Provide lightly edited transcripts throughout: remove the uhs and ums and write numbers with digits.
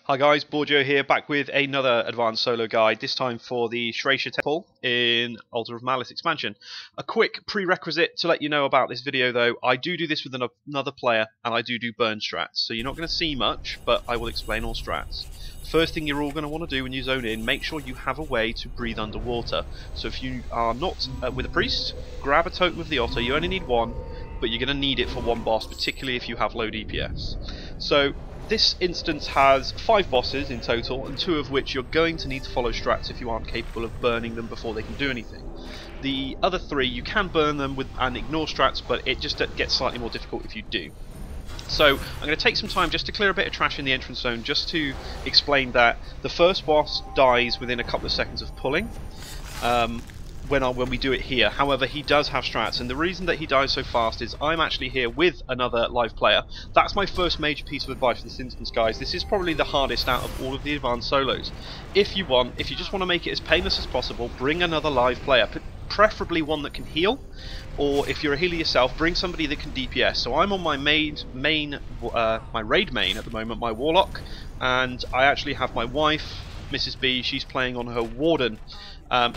Hi guys, Borgio here, back with another advanced solo guide, this time for the Ssraeshza Temple in Altar of Malice expansion. A quick prerequisite to let you know about this video though, I do this with another player and I do burn strats, so you're not going to see much, but I will explain all strats. First thing you're all going to want to do when you zone in, make sure you have a way to breathe underwater. So if you are not with a priest, grab a totem of the otter, you only need one, but you're going to need it for one boss, particularly if you have low DPS. So this instance has 5 bosses in total, and 2 of which you're going to need to follow strats if you aren't capable of burning them before they can do anything. The other 3, you can burn them and ignore strats, but it just gets slightly more difficult if you do. So I'm going to take some time just to clear a bit of trash in the entrance zone, just to explain that the first boss dies within a couple of seconds of pulling. When we do it here. However, he does have strats, and the reason that he dies so fast is I'm actually here with another live player. That's my first major piece of advice for this instance, guys. This is probably the hardest out of all of the advanced solos. If you just want to make it as painless as possible, bring another live player, preferably one that can heal, or if you're a healer yourself, bring somebody that can DPS. So I'm on my raid main at the moment, my warlock, and I actually have my wife, Mrs. B, she's playing on her warden.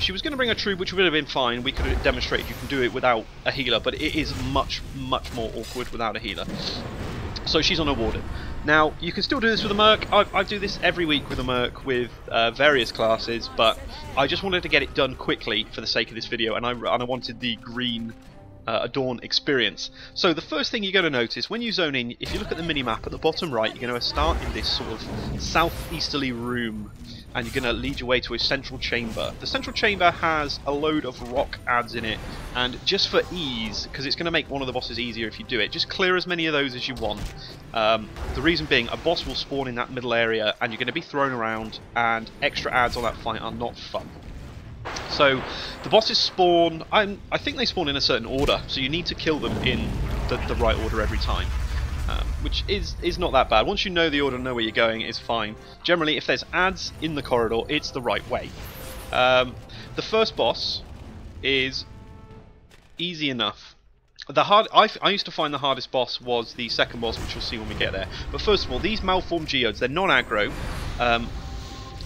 She was going to bring a troop, which would have been fine. We could have demonstrated you can do it without a healer, but it is much more awkward without a healer. So she's on a warden. Now, you can still do this with a merc. I do this every week with a merc with various classes, but I just wanted to get it done quickly for the sake of this video, and I wanted the green Adorn experience. So the first thing you're going to notice when you zone in, if you look at the mini-map at the bottom right, you're going to start in this sort of southeasterly room, and you're going to lead your way to a central chamber. The central chamber has a load of rock adds in it, and just for ease, because it's going to make one of the bosses easier if you do it, just clear as many of those as you want. The reason being, a boss will spawn in that middle area, and you're going to be thrown around, and extra adds on that fight are not fun. So the bosses spawn, I think they spawn in a certain order, so you need to kill them in the right order every time. Which is not that bad. Once you know the order and know where you're going, it's fine. Generally, if there's adds in the corridor, it's the right way. The first boss is easy enough. I used to find the hardest boss was the second boss, which we'll see when we get there. But first of all, these malformed geodes, they're non-aggro.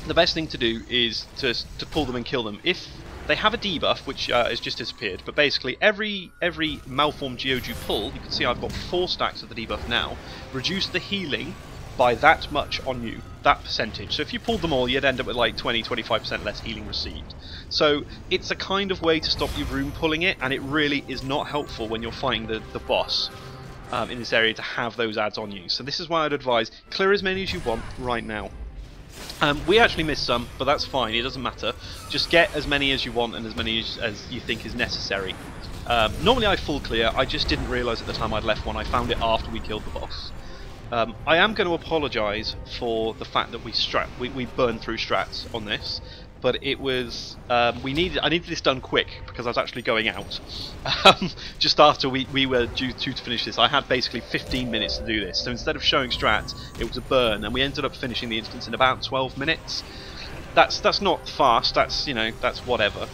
The best thing to do is to pull them and kill them. If they have a debuff, which has just disappeared, but basically every malformed geode you pull, you can see I've got 4 stacks of the debuff now, reduce the healing by that much on you, that percentage. So if you pulled them all, you'd end up with like 20-25% less healing received. So it's a kind of way to stop you room pulling it, and it really is not helpful when you're fighting the boss in this area to have those adds on you. So this is why I'd advise clear as many as you want right now. We actually missed some, but that's fine, it doesn't matter. Just get as many as you want and as many as you think is necessary. Normally I full clear, I just didn't realise at the time I'd left one. I found it after we killed the boss. I am going to apologise for the fact that we burned through strats on this, but it was I needed this done quick because I was actually going out. Just after we were due to finish this, I had basically 15 minutes to do this. So instead of showing strats, it was a burn, and we ended up finishing the instance in about 12 minutes. That's not fast. That's that's whatever.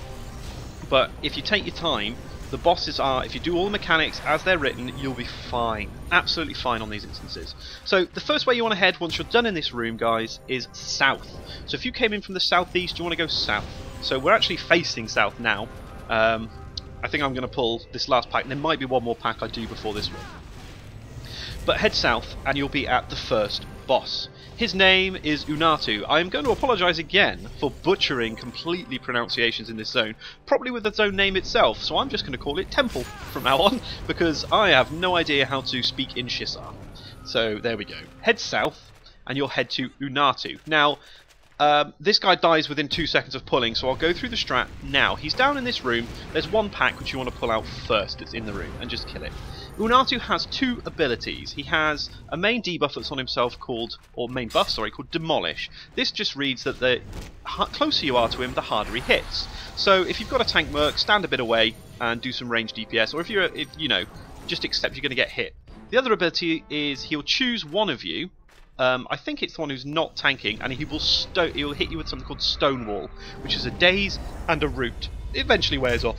But if you take your time, the bosses are, if you do all the mechanics as they're written, you'll be fine. Absolutely fine on these instances. So the first way you want to head once you're done in this room, guys, is south. So if you came in from the southeast, you want to go south. So we're actually facing south now. I think I'm going to pull this last pack. There might be one more pack I do before this one. But head south and you'll be at the first boss. His name is Unatu. I am going to apologise again for butchering completely pronunciations in this zone, probably with the zone name itself, so I'm just going to call it Temple from now on, because I have no idea how to speak in Ssraeshza. So there we go. Head south and you'll head to Unatu. Now, this guy dies within 2 seconds of pulling, so I'll go through the strat now. He's down in this room. There's one pack which you want to pull out first that's in the room, and just kill it. Unatu has 2 abilities. He has a main debuff that's on himself called, or main buff, sorry, called Demolish. This just reads that the closer you are to him, the harder he hits. So if you've got a tank merc, stand a bit away and do some range DPS, or if just accept you're going to get hit. The other ability is he'll choose one of you. I think it's the one who's not tanking, and he'll hit you with something called Stonewall, which is a daze and a root. It eventually wears off.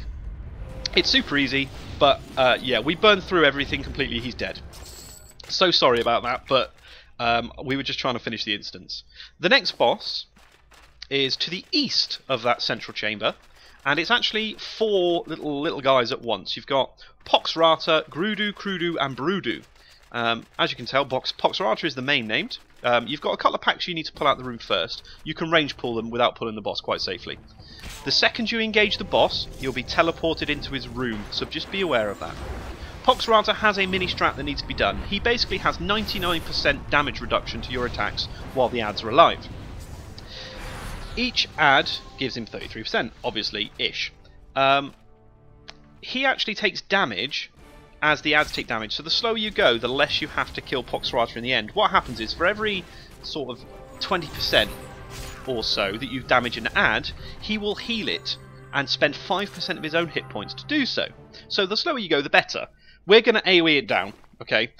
It's super easy, but yeah, we burned through everything completely. He's dead. So sorry about that, but We were just trying to finish the instance. The next boss is to the east of that central chamber, and it's actually 4 little guys at once. You've got Ssraeshza, Grudu, Krudu, and Brudu. As you can tell, Ssraeshza is the main named. You've got a couple of packs you need to pull out the room first. You can range pull them without pulling the boss quite safely. The second you engage the boss, you'll be teleported into his room, so just be aware of that. Ssraeshza has a mini strat that needs to be done. He basically has 99% damage reduction to your attacks while the ads are alive. Each ad gives him 33%, obviously, ish. He actually takes damage as the ads take damage, so the slower you go, the less you have to kill Ssraeshza in the end. What happens is, for every sort of 20% or so that you damage an ad, he will heal it and spend 5% of his own hit points to do so. So the slower you go, the better. We're going to AoE it down, okay?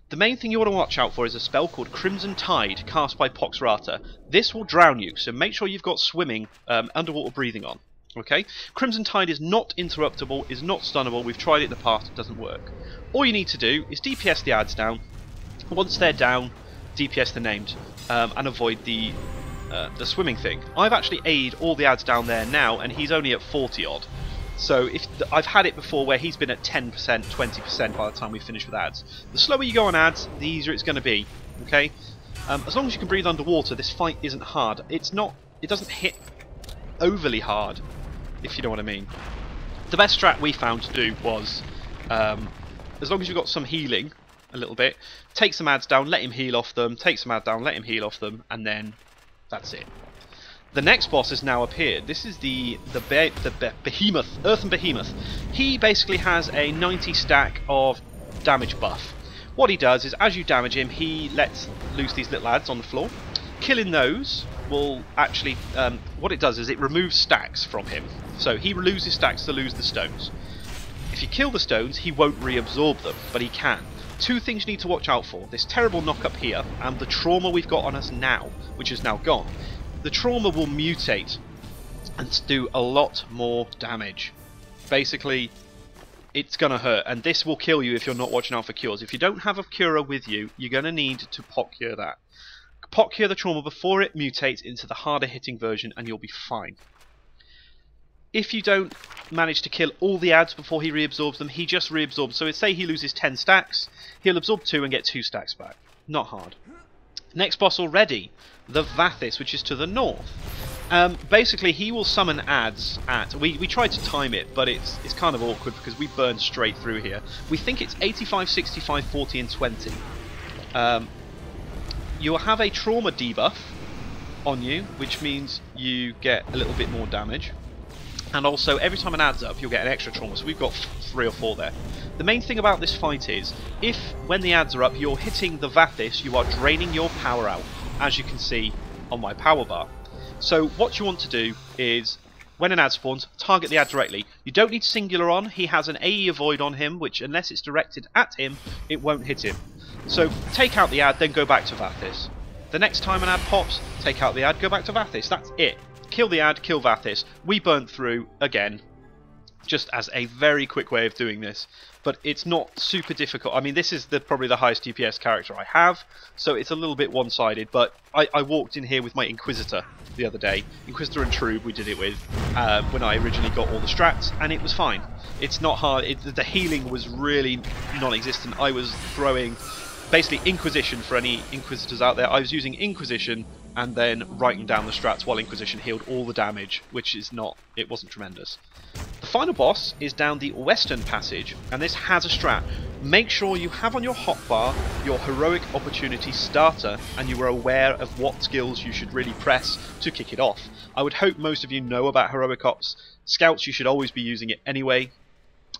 The main thing you want to watch out for is a spell called Crimson Tide, cast by Ssraeshza. This will drown you, so make sure you've got swimming, underwater breathing on. Okay? Crimson Tide is not interruptible, is not stunnable. We've tried it in the past, it doesn't work. All you need to do is DPS the ads down. Once they're down, DPS the named, and avoid the swimming thing. I've actually A'd all the ads down there now, and he's only at 40 odd. So I've had it before where he's been at 10%, 20% by the time we finish with ads. The slower you go on ads, the easier it's going to be. Okay, as long as you can breathe underwater, this fight isn't hard. It doesn't hit overly hard, if you know what I mean. The best strat we found to do was, as long as you've got some healing, a little bit, take some ads down, let him heal off them. Take some ads down, let him heal off them, and then that's it. The next boss has now appeared. This is the Behemoth, Earthen Behemoth. He basically has a 90 stack of damage buff. What he does is, as you damage him, he lets loose these little ads on the floor. Killing those will actually, what it does is it removes stacks from him. So he loses stacks to lose the stones. If you kill the stones, he won't reabsorb them, but he can. 2 things you need to watch out for: this terrible knock up here, and the trauma we've got on us now, which is now gone. The trauma will mutate and do a lot more damage. Basically, it's going to hurt, and this will kill you if you're not watching out for cures. If you don't have a curer with you, you're going to need to pot cure that. Pot cure the trauma before it mutates into the harder hitting version, and you'll be fine. If you don't manage to kill all the ads before he reabsorbs them, he just reabsorbs. So say he loses 10 stacks, he'll absorb 2 and get 2 stacks back. Not hard. Next boss already, the Vathis, which is to the north. Basically, he will summon ads at... We tried to time it, but it's kind of awkward because we burn straight through here. We think it's 85, 65, 40 and 20. You'll have a trauma debuff on you, which means you get a little bit more damage. And also, every time an ad's up, you'll get an extra trauma, so we've got 3 or 4 there. The main thing about this fight is, when the ads are up, you're hitting the Vathis, you are draining your power out, as you can see on my power bar. So what you want to do is, when an ad spawns, target the ad directly. You don't need singular on. He has an AE avoid on him, which unless it's directed at him, it won't hit him. So take out the ad, then go back to Vathis. The next time an ad pops, take out the ad, go back to Vathis. That's it. Kill the ad, kill Vathis. We burnt through again, just as a very quick way of doing this. But it's not super difficult. I mean, this is probably the highest DPS character I have, so it's a little bit one-sided. But I walked in here with my Inquisitor the other day. Inquisitor and Trube we did it with when I originally got all the strats, and it was fine. It's not hard. The healing was really non-existent. I was throwing basically Inquisition for any Inquisitors out there. I was using Inquisition and then writing down the strats while Inquisition healed all the damage, which is not... it wasn't tremendous. The final boss is down the Western Passage, and this has a strat. Make sure you have on your hotbar your Heroic Opportunity starter, and you are aware of what skills you should really press to kick it off. I would hope most of you know about Heroic Ops. Scouts, you should always be using it anyway,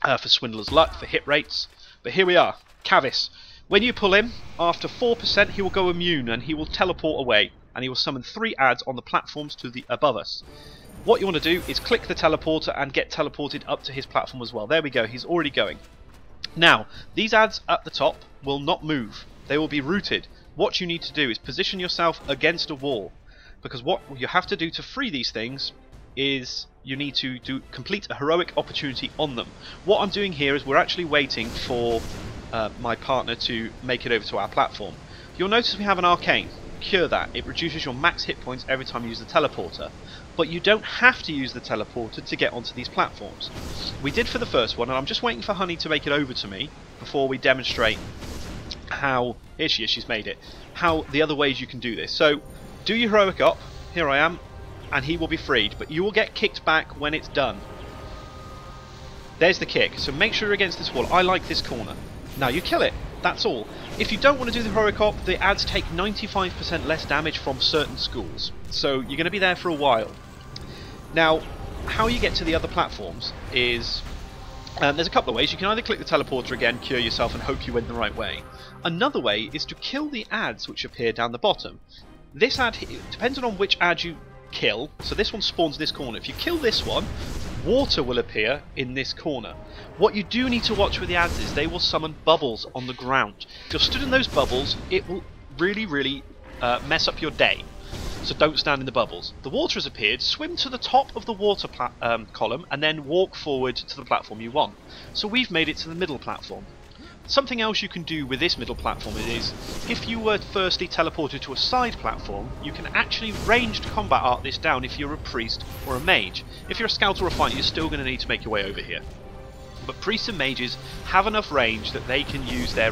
for Swindler's Luck, for hit rates. But here we are, Cavis. When you pull him, after 4% he will go immune, and he will teleport away, and he will summon 3 ads on the platforms to the above us. What you want to do is click the teleporter and get teleported up to his platform as well. There we go, he's already going. Now, these ads at the top will not move. They will be rooted. What you need to do is position yourself against a wall, because what you have to do to free these things is you need to complete a Heroic Opportunity on them. What I'm doing here is we're actually waiting for my partner to make it over to our platform. You'll notice we have an arcane. Cure that. It reduces your max hit points every time you use the teleporter. But you don't have to use the teleporter to get onto these platforms. We did for the first one, and I'm just waiting for Honey to make it over to me before we demonstrate how, here she is, she's made it, how the other ways you can do this. So, do your heroic up, here I am, and he will be freed, but you will get kicked back when it's done. There's the kick, so make sure you're against this wall. I like this corner. Now you kill it, that's all. If you don't want to do the heroic op, the ads take 95% less damage from certain schools, so you're going to be there for a while. Now, how you get to the other platforms is, there's a couple of ways. You can either click the teleporter again, cure yourself, and hope you went the right way. Another way is to kill the ads which appear down the bottom. This ad, depending on which ad you kill, so this one spawns in this corner. If you kill this one, water will appear in this corner. What you do need to watch with the ads is they will summon bubbles on the ground. If you're stood in those bubbles, it will really mess up your day. So don't stand in the bubbles. The water has appeared, swim to the top of the water column and then walk forward to the platform you want. So we've made it to the middle platform. Something else you can do with this middle platform is, if you were firstly teleported to a side platform, you can actually ranged combat art this down if you're a priest or a mage. If you're a scout or a fighter, you're still going to need to make your way over here. But priests and mages have enough range that they can use their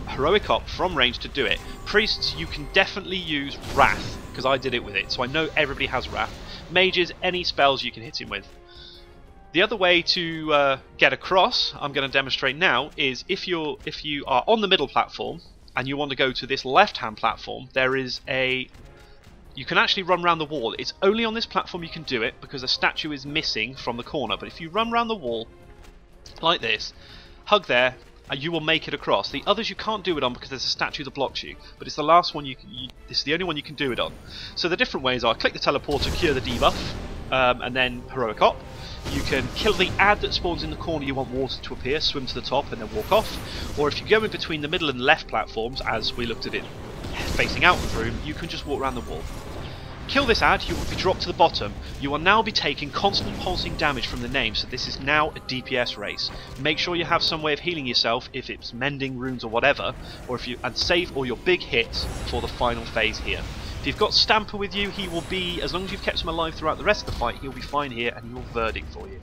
heroic op from range to do it. Priests, you can definitely use Wrath, because I did it with it, so I know everybody has Wrath. Mages, any spells you can hit him with. The other way to get across, I'm going to demonstrate now, is if you are on the middle platform and you want to go to this left-hand platform, there is you can actually run around the wall. It's only on this platform you can do it because a statue is missing from the corner. But if you run around the wall like this, hug there, and you will make it across. The others you can't do it on because there's a statue that blocks you, but it's the last one this is the only one you can do it on. So the different ways are click the teleporter, cure the debuff, and then heroic op. You can kill the ad that spawns in the corner you want water to appear, swim to the top and then walk off. Or if you go in between the middle and left platforms, as we looked at it facing out of the room, you can just walk around the wall. Kill this ad, you will be dropped to the bottom. You will now be taking constant pulsing damage from the name, so this is now a DPS race. Make sure you have some way of healing yourself, if it's mending runes or whatever, or and save all your big hits for the final phase here. If you've got Stamper with you, he will be, as long as you've kept him alive throughout the rest of the fight, he'll be fine here and he will verdict for you.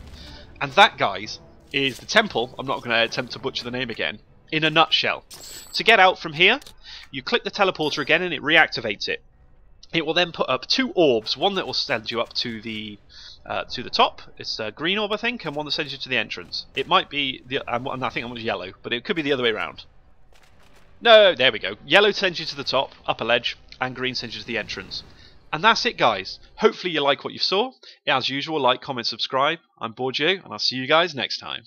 And that, guys, is the temple. I'm not going to attempt to butcher the name again. In a nutshell. To get out from here, you click the teleporter again and it reactivates it. It will then put up two orbs, one that will send you up to the top, it's a green orb I think, and one that sends you to the entrance. It might be, and I think it was yellow, but it could be the other way around. No, there we go. Yellow sends you to the top, upper ledge, and green sends you to the entrance. And that's it, guys. Hopefully you like what you saw. As usual, like, comment, subscribe. I'm Borgio, and I'll see you guys next time.